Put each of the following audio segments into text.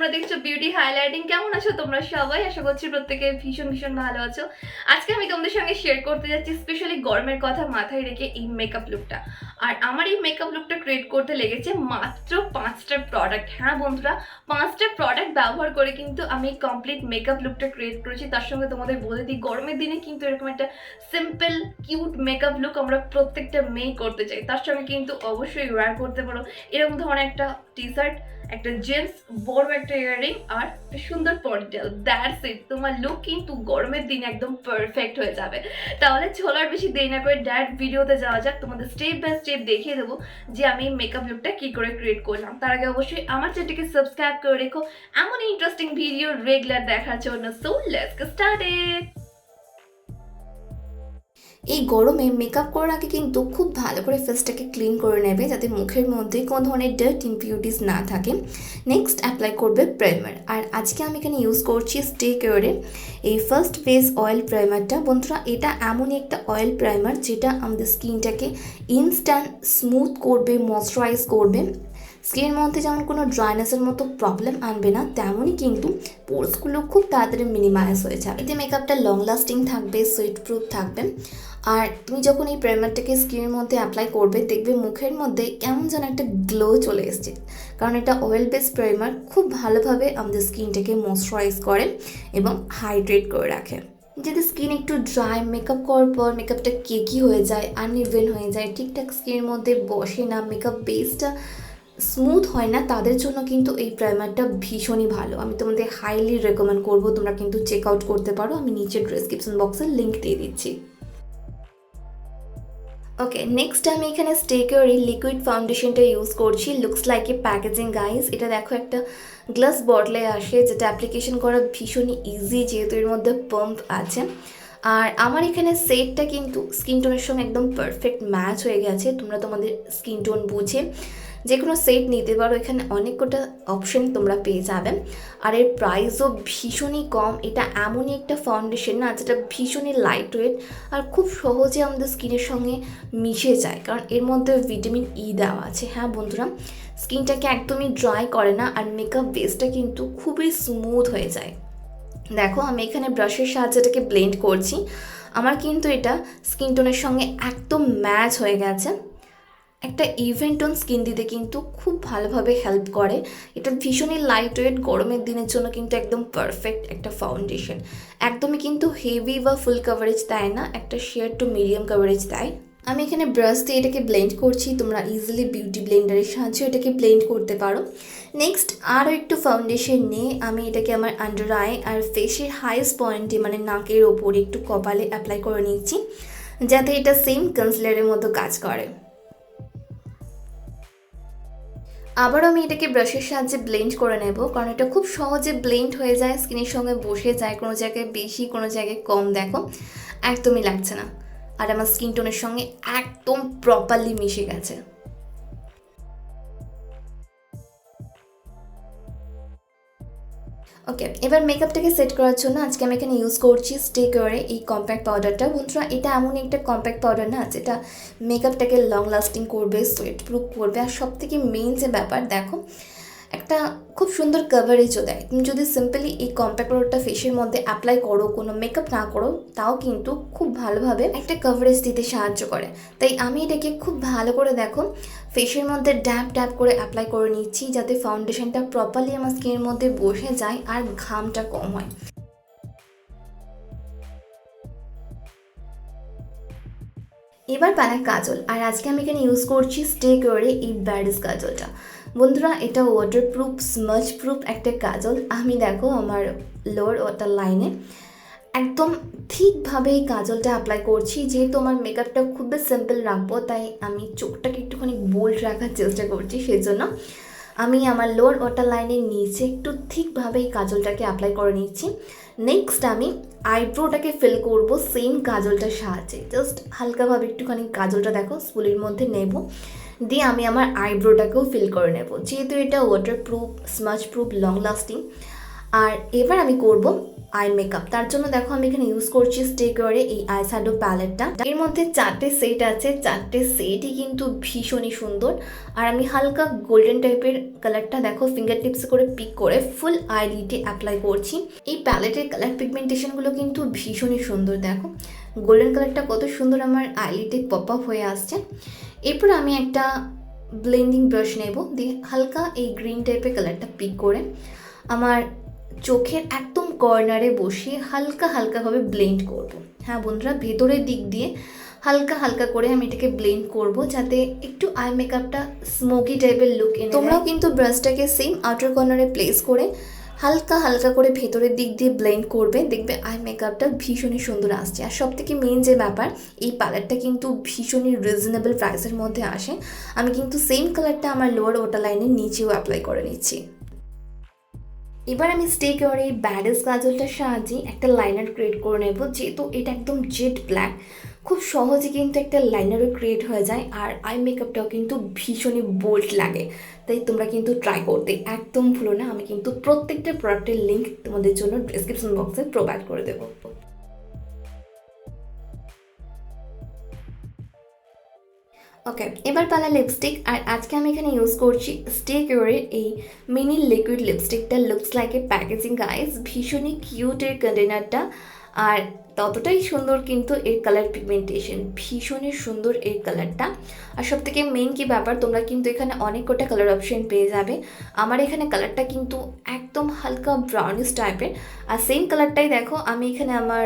তোমরা দেখছো beauty highlighting. কেমন আছো তোমরা সবাই? আশা করছি প্রত্যেকে ভীষণ ভীষণ ভালো আছো। আজকে আমি তোমাদের সঙ্গে শেয়ার করতে যাচ্ছি স্পেশালি গরমের কথা মাথায় রেখে এই মেকআপ লুকটা। আর আমার এই মেকআপ লুকটা ক্রিয়েট করতে লেগেছে মাত্র 5টা প্রোডাক্ট। হ্যাঁ বন্ধুরা, 5টা প্রোডাক্ট ব্যবহার করে কিন্তু আমি কমপ্লিট মেকআপ লুকটা ক্রিয়েট করেছি। তার সঙ্গে তোমাদের বলে দিই, গরমের দিনে কিন্তু এরকম একটা সিম্পল কিউট মেকআপ লুক আমরা প্রত্যেকটা মেয়ে করতে চাই। তার সঙ্গে কিন্তু অবশ্যই ওয়্যার করতে পারো এরকম ধরনের একটা টি শার্ট, একটা জিন্স, বড় একটা ইয়াররিং আর একটা সুন্দর পনিটেল। দ্যাটস ইট, তোমার লুক কিন্তু গরমের দিনে একদম পারফেক্ট হয়ে যাবে। তাহলে চলো আর বেশি দেরি না করে ডাইরেক্ট ভিডিওতে যাওয়া যাক। তোমাদের স্টেপ বাই স্টেপ দেখিয়ে দেবো যে আমি মেকআপ লুকটা কি করে ক্রিয়েট করলাম। তার আগে অবশ্যই আমার চ্যানেলটিকে সাবস্ক্রাইব করে রেখো এমন ইন্টারেস্টিং ভিডিও রেগুলার দেখার জন্য। So let's get started. এই গরমে মেকআপ করার আগে কিন্তু খুব ভালো করে ফেসটাকে ক্লিন করে নেবে যাতে মুখের মধ্যে কোনো ধরনের ডার্ট ইম্পিউরিটিস না থাকে। নেক্সট অ্যাপ্লাই করবে প্রাইমার। আর আজকে আমি এখানে ইউজ করছি স্টে কেয়ারে এই ফার্স্ট ফেস অয়েল প্রাইমারটা। বন্ধুরা, এটা এমনই একটা অয়েল প্রাইমার যেটা আমাদের স্কিনটাকে ইনস্ট্যান্ট স্মুথ করবে, ময়শ্চারাইজ করবে। স্কিনের মধ্যে যেমন কোনো ড্রাইনেসের মতো প্রবলেম আনবে না, তেমনই কিন্তু পোর্সগুলো খুব তাড়াতাড়ি মিনিমাইজ হয়ে যাবে। এতে মেকআপটা লং লাস্টিং থাকবে, সুইট প্রুফ থাকবে। আর তুমি যখন এই প্রাইমারটাকে স্কিনের মধ্যে অ্যাপ্লাই করবে, দেখবে মুখের মধ্যে কেমন যেন একটা গ্লো চলে এসছে, কারণ এটা অয়েল বেস প্রাইমার খুব ভালোভাবে আমাদের স্কিনটাকে ময়শ্চারাইজ করে এবং হাইড্রেট করে রাখে। যদি স্কিন একটু ড্রাই, মেকআপ করার পর মেকআপটা কেকি হয়ে যায়, আনইভেন হয়ে যায়, ঠিকঠাক স্কিনের মধ্যে বসে না, মেকআপ বেসটা স্মুথ হয় না, তাদের জন্য কিন্তু এই প্রাইমারটা ভীষণই ভালো। আমি তোমাদের হাইলি রেকমেন্ড করবো, তোমরা কিন্তু চেক আউট করতে পারো। আমি নিচে ডেসক্রিপশন বক্সে লিঙ্ক দিয়ে দিচ্ছি। ওকে, নেক্সট আমি এখানে স্টে কেয়ারের লিকুইড ফাউন্ডেশনটা ইউজ করছি। Looks like a packaging guys. এটা দেখো একটা গ্লাস বটলে আসে, যেটা অ্যাপ্লিকেশন করা ভীষণই ইজি যেহেতু এর মধ্যে পাম্প আছে। আর আমার এখানে সেটটা কিন্তু স্কিন টোনের সঙ্গে একদম পারফেক্ট ম্যাচ হয়ে গেছে। তোমরা তোমাদের স্কিন টোন বুঝে যে কোনো সেট নিতে পারো, এখানে অনেক কটা অপশন তোমরা পেয়ে যাবে। আর এর প্রাইসও ভীষণই কম। এটা এমনই একটা ফাউন্ডেশন না যেটা ভীষণই লাইট ওয়েট আর খুব সহজে আমাদের স্কিনের সঙ্গে মিশে যায়, কারণ এর মধ্যে ভিটামিন ই দেওয়া আছে। হ্যাঁ বন্ধুরা, স্কিনটাকে একদমই ড্রাই করে না আর মেকআপ বেসটা কিন্তু খুবই স্মুথ হয়ে যায়। দেখো, আমি এখানে ব্রাশের সাহায্যে এটাকে ব্লেন্ড করছি। আমার কিন্তু এটা স্কিন টোনের সঙ্গে একদম ম্যাচ হয়ে গেছে। একটা ইভেন টোন স্কিন দিতে কিন্তু খুব ভালোভাবে হেল্প করে। এটা ভীষণই লাইট ওয়েট, গরমের দিনের জন্য কিন্তু একদম পারফেক্ট একটা ফাউন্ডেশন। একদমই কিন্তু হেভি বা ফুল কভারেজ দেয় না, একটা শেয়ার টু মিডিয়াম কভারেজ দেয়। আমি এখানে ব্রাশ দিয়ে এটাকে ব্লেন্ড করছি। তোমরা ইজিলি বিউটি ব্লেন্ডারের সাহায্যে এটাকে ব্লেন্ড করতে পারো। নেক্সট আরও একটু ফাউন্ডেশন নিয়ে আমি এটাকে আমার আন্ডার আই আর ফেসের হাইয়েস্ট পয়েন্টে মানে নাকের ওপরে একটু কপালে অ্যাপ্লাই করে নিচ্ছি, যাতে এটা সেম কনসিলারের মতো কাজ করে। আবারও আমি এটাকে ব্রাশের সাহায্যে ব্লেন্ড করে নেব, কারণ এটা খুব সহজে ব্লেন্ড হয়ে যায়, স্কিনের সঙ্গে বসে যায়। কোনো জায়গায় বেশি, কোনো জায়গায় কম, দেখো একদমই লাগছে না। আর আমার স্কিন টোনের সঙ্গে একদম প্রপারলি মিশে গেছে। ওকে, এবার মেকআপটাকে সেট করার জন্য আজকে আমি এখানে ইউজ করছি স্টে কেয়ারে এই কম্প্যাক্ট পাউডারটা। বন্ধুরা, এটা এমন একটা কম্প্যাক্ট পাউডার না যেটা মেকআপটাকে লং লাস্টিং করবে, সোয়েট প্রুফ করবে। আর সব থেকে মেইন যে ব্যাপার, দেখো একটা খুব সুন্দর কভারেজও দেয়। তুমি যদি সিম্পলি এই কম্প্যাক্ট পাউডারটা ফেসের মধ্যে অ্যাপ্লাই করো, কোনো মেকআপ না করো, তাও কিন্তু খুব ভালোভাবে একটা কভারেজ দিতে সাহায্য করে। তাই আমি এটাকে খুব ভালো করে দেখো ফেসের মধ্যে ড্যাপ ড্যাপ করে অ্যাপ্লাই করে নিচ্ছি, যাতে ফাউন্ডেশনটা প্রপারলি আমার স্কিনের মধ্যে বসে যায় আর ঘামটা কম হয়। এবার পালায় কাজল। আর আজকে আমি এখানে ইউজ করছি স্টে কেয়ারে এই ব্যারিজ কাজলটা। বন্ধুরা, এটা ওয়াটারপ্রুফ, স্মাজ প্রুফ একটা কাজল। আমি দেখো আমার লোয়ার ওয়াটার লাইনে একদম ঠিকভাবে এই কাজলটা অ্যাপ্লাই করছি। যেহেতু আমার মেকআপটা খুবই সিম্পল রাখবো, তাই আমি চোখটাকে একটুখানি বোল্ড রাখার চেষ্টা করছি। সেজন্য আমি আমার লোয়ার ওয়াটার লাইনের নিচে একটু ঠিকভাবে এই কাজলটাকে অ্যাপ্লাই করে নিচ্ছি। নেক্সট আমি আইব্রোটাকে ফিল করব সেম কাজলটার সাহায্যে। জাস্ট হালকাভাবে একটুখানি কাজলটা দেখো স্পুলের মধ্যে নেব, দিয়ে আমি আমার আইব্রোটাকেও ফিল করে নেব। যেহেতু এটা waterproof, smudge proof, long lasting, আর এবার আমি করব আই মেকআপ। তার জন্য দেখো আমি এখানে ইউজ করছি স্টে করে এই আই শ্যাডো প্যালেটটা। এর মধ্যে 4টে সেট আছে, 4টে সেটই কিন্তু ভীষণই সুন্দর। আর আমি হালকা গোল্ডেন টাইপের কালারটা দেখো ফিঙ্গার টিপস করে পিক করে ফুল আইলিডে অ্যাপ্লাই করছি। এই প্যালেটের কালার পিগমেন্টেশনগুলো কিন্তু ভীষণই সুন্দর। দেখো গোল্ডেন কালারটা কত সুন্দর আমার আইলিডে পপ আপ হয়ে আসছে। এরপর আমি একটা ব্লেন্ডিং ব্রাশ নেব, দিয়ে হালকা এই গ্রিন টাইপের কালারটা পিক করে আমার চোখের একদম কর্নারে বসিয়ে হালকা হালকাভাবে ব্লেন্ড করব। হ্যাঁ বন্ধুরা, ভেতরের দিক দিয়ে হালকা হালকা করে আমি এটাকে ব্লেন্ড করব, যাতে একটু আই মেকআপটা স্মোকি টাইপের লুক এনে। তোমরাও কিন্তু ব্রাশটাকে সেম আউটার কর্নারে প্লেস করে হালকা হালকা করে ভেতরের দিক দিয়ে ব্লেন্ড করবে, দেখবে আই মেকআপটা ভীষণই সুন্দর আসছে। আর সব থেকে মেন যে ব্যাপার, এই প্যালেটটা কিন্তু ভীষণই রিজনেবল প্রাইসের মধ্যে আসে। আমি কিন্তু সেম কালারটা আমার লোয়ার ওয়াটার লাইনের নিচেও অ্যাপ্লাই করে নিচ্ছি। এবার আমি স্টে করে এই ব্যাডেস কাজলটার সাহায্যে একটা লাইনার ক্রিয়েট করে নেব। যেহেতু এটা একদম জেড ব্ল্যাক, খুব সহজে কিন্তু একটা লাইনারও ক্রিয়েট হয়ে যায়। আর আই মেকআপটাও কিন্তু ভীষণই বোল্ড লাগে, তাই তোমরা কিন্তু ট্রাই করতে একদম ভুলো না। আমি কিন্তু প্রত্যেকটা প্রোডাক্টের লিঙ্ক তোমাদের জন্য ডেসক্রিপশন বক্সে প্রোভাইড করে দেবো। ওকে, এবার পালা লিপস্টিক। আর আজকে আমি এখানে ইউজ করছি স্টে কিউরের এই মিনি লিকুইড লিপস্টিকটা। Looks like a packaging guys, ভীষণই কিউট এর কন্টেনারটা। আর ততটাই সুন্দর কিন্তু এর কালার পিগমেন্টেশন, ভীষণই সুন্দর এর কালারটা। আর সব থেকে মেন কি ব্যাপার, তোমরা কিন্তু এখানে অনেক কটা কালার অপশন পেয়ে যাবে। আমার এখানে কালারটা কিন্তু একদম হালকা ব্রাউনিশ টাইপের। আর সেম কালারটাই দেখো আমি এখানে আমার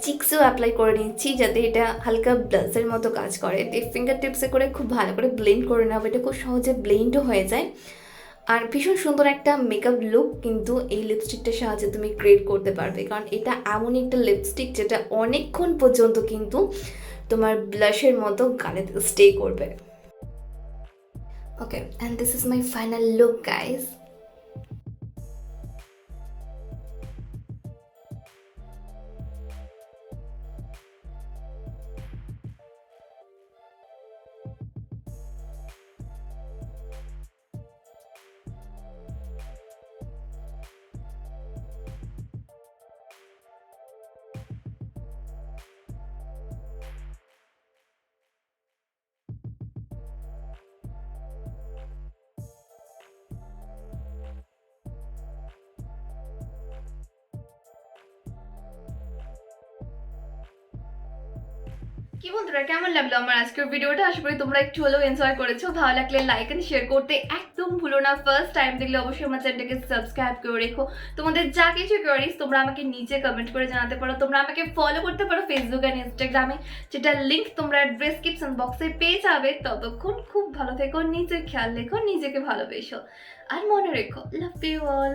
চিক্সেও অ্যাপ্লাই করে নিচ্ছি, যাতে এটা হালকা ব্লাশের মতো কাজ করে। দিয়ে ফিঙ্গার টিপসে করে খুব ভালো করে ব্লেন্ড করে নেবো, এটা খুব সহজে ব্লেন্ডও হয়ে যায়। আর ভীষণ সুন্দর একটা মেকআপ লুক কিন্তু এই লিপস্টিকটার সাহায্যে তুমি ক্রিয়েট করতে পারবে, কারণ এটা এমন একটা লিপস্টিক যেটা অনেকক্ষণ পর্যন্ত কিন্তু তোমার ব্লাশের মতো গালে স্টে করবে। Okay, and this is my final look guys. কি বন্ধুরা, কেমন লাগলো আমার আজকের ভিডিওটা? আশা করি তোমরা একটু হলেও এনজয় করেছো। ভালো লাগলে লাইক এন্ড শেয়ার করতে একদম ভুলো না। ফার্স্ট টাইম দেখলে অবশ্যই আমার চ্যানেলটাকে সাবস্ক্রাইব করে রেখো। তোমাদের যা কিছু কোয়ারিজ তোমরা আমাকে নিচে কমেন্ট করে জানাতে পারো। তোমরা আমাকে ফলো করতে পারো ফেসবুক আর ইনস্টাগ্রামে, যেটা লিঙ্ক তোমরা ডেসক্রিপশন বক্সে পেয়ে যাবে। ততক্ষণ খুব ভালো থেকো, নিজের খেয়াল রেখো, নিজেকে ভালোবেসো, আর মনে রেখো লাভ ইউ অল।